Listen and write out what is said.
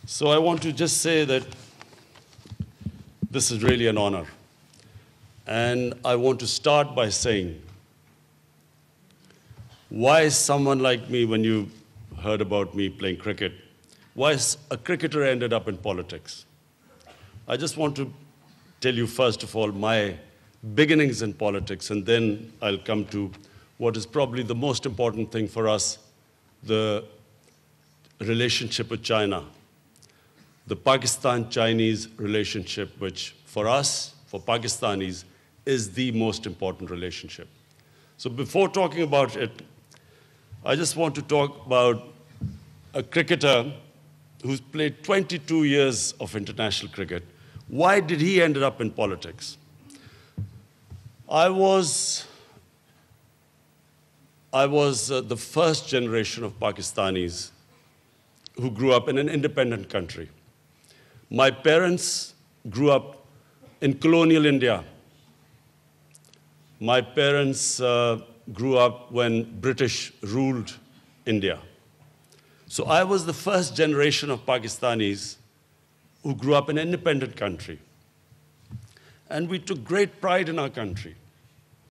So I want to just say that this is really an honor. And I want to start by saying, why someone like me, when you heard about me playing cricket, why a cricketer ended up in politics? I just want to tell you, first of all, my beginnings in politics, and then I'll come to what is probably the most important thing for us, the relationship with China, the Pakistan-Chinese relationship, which for us, for Pakistanis, is the most important relationship. So before talking about it, I just want to talk about a cricketer who's played 22 years of international cricket. Why did he end up in politics? I was the first generation of Pakistanis who grew up in an independent country. My parents grew up in colonial India. My parents grew up when British ruled India. So I was the first generation of Pakistanis who grew up in an independent country. And we took great pride in our country.